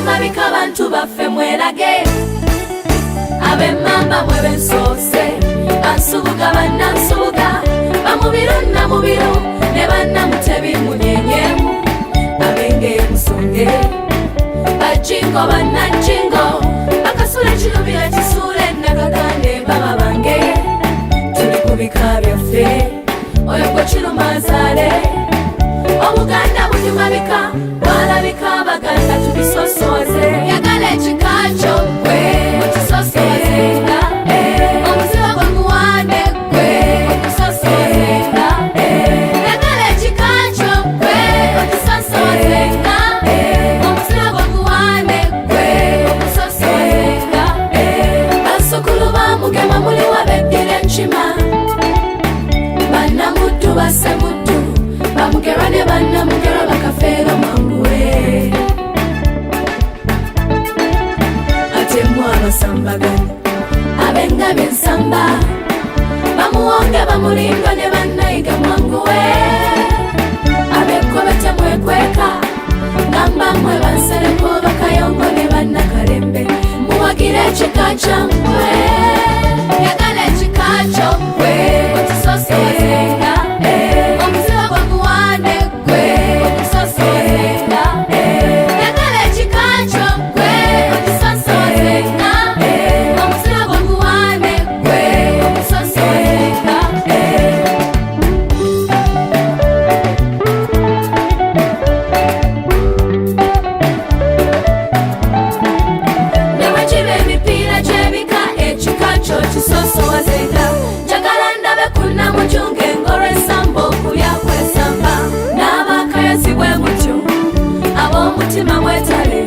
mabika bantu baffe mwerage ab'emmamba mwe bensoose bansubuga bannansubuga bamubiru namubiru ne bannamutebi munyenyemu abenge musonge bajingo bannajingo bakasula ekirubira kisuule nakakande baba bange tuli ku bika byaffe oyo gwe kirumazaale obuganda bunyuma bika bwalabika abaganda tubisosoze yagala ekika kyo gwe okisosozenga omuziba gwe muwande gwe okusosozenga yagala ekika kyo gwe okisosozenga omuziba gwe muwande gwe okusosozenga basukulu bamugema muli wabeddira enkima bannamuddu basemuddu bamugerwa ne bannamugerwa bakafeero manguwe ate mwe abasambagani ab'engabi ensamba bamuwonge bamulindwa ne bannayiga manguwe ab'ekkobe temwekweka ngamba mmwe bansereko bakayongo ne bannakalembe muwagire ekika kyammwe yagala ekika kyo gwe okisosozenga omuziba gwe muwande gwe okusosozenga yagala ekika kyo gwe okisosozenga omuziba gwe muwande gwe okusosozenga ne bwe kiba emipiira gy'ebika ekika kyo kisosowazenga njagala ndabe kunnamujunga engoro esamba okulya kwesamba n'abakayozi bwe mutyo ab'omutima mwetale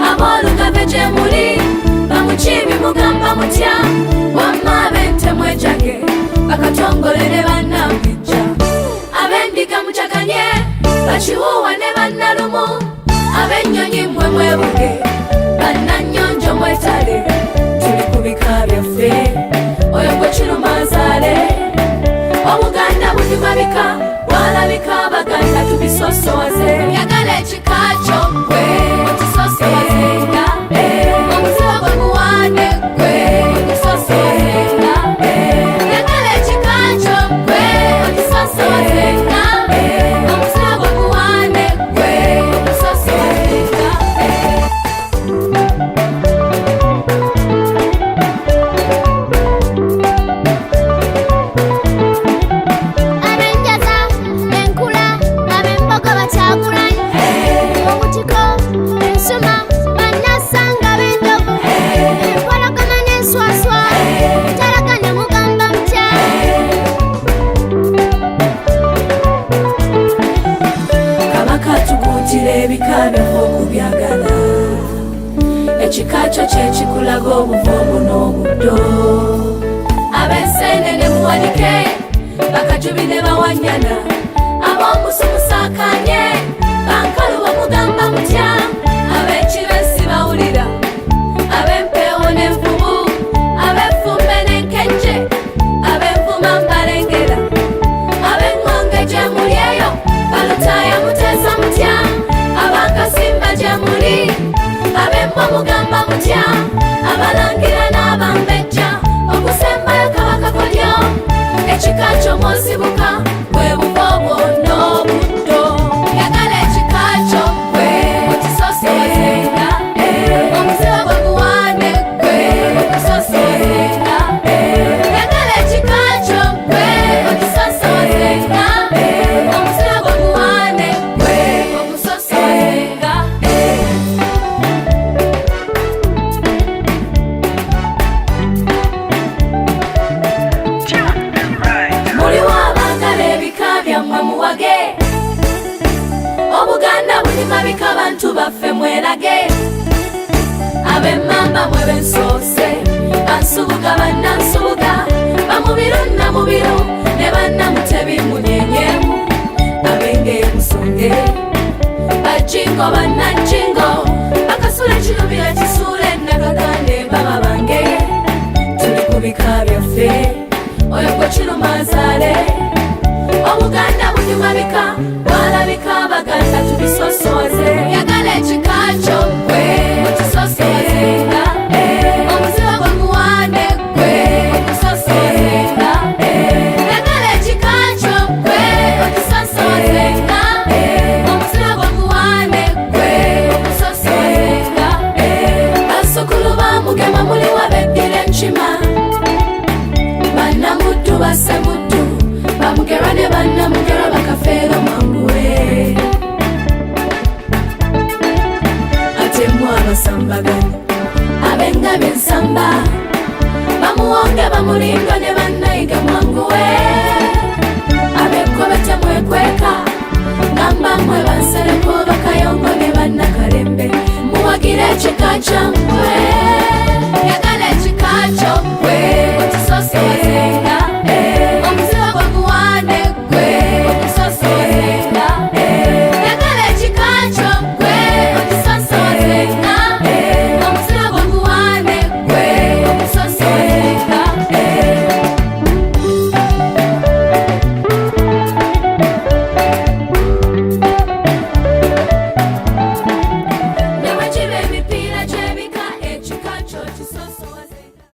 ab'olugave gye muli bamukiibi mugamba mutya wamma ab'ente mwejage bakatongole ne bannambijja ab'endiga mucaganye bakiwuuwa ne bannalumu ab'ennyonyi mmwe mwebuge bannannyonjo mwetale tuli ku bika byaffe oyo gwe kirumazaale obuganda bunyuma bika bwalabika abaganda tubisosoze yagala ekika kyo gwe okisosozenga omuziba gwe muwande gwe okisosozenga yagala ekika kyo gwe okisosozenga omuziba gwe muwande gwe okisosozenga abenjaza enkula ab'embogo bakyagulanye obutiko ensuma bannasanga b'endogo empologoma n'enswaswa mutalagane mugamba mutya kabaka tukuutira ebika byaffe okubyagala ekika kyo kyekikulaga obuvumu n'obuddo ab'enseenene muwanike bakajubi ne bawanyana ab'omusumusaakanye bankalu bamugamba mutya ab'ekiresi bawulira ab'empeewo n'envubu ab'effumbe n'enkejje ab'envuma mbalengera ab'engonge gye muli eyo balutaaya muteesa mutya ab'akasimba gye muli ab'embwa mugamba mutya abalangira n'abambejja okusembayo kabaka kolyo ekika kyo mwosibuka bwe buva bwonna obuddo yagala ekika kyo gwe okisosozenga omuziba gwe muwande gwe okusosozenga yagala ekika kyo gwe okisosozenga omuziba gwe muwande gwe okusosozenga muliwo abagala ebika byammwe muwage obuganda bunyuma bika bantu baffe mwerage ab'emmamba mwe bensoose bansubuga bannansubuga bamubiru namubiru ne bannamutebi munyenyemu abenge musonge bajingo bannajingo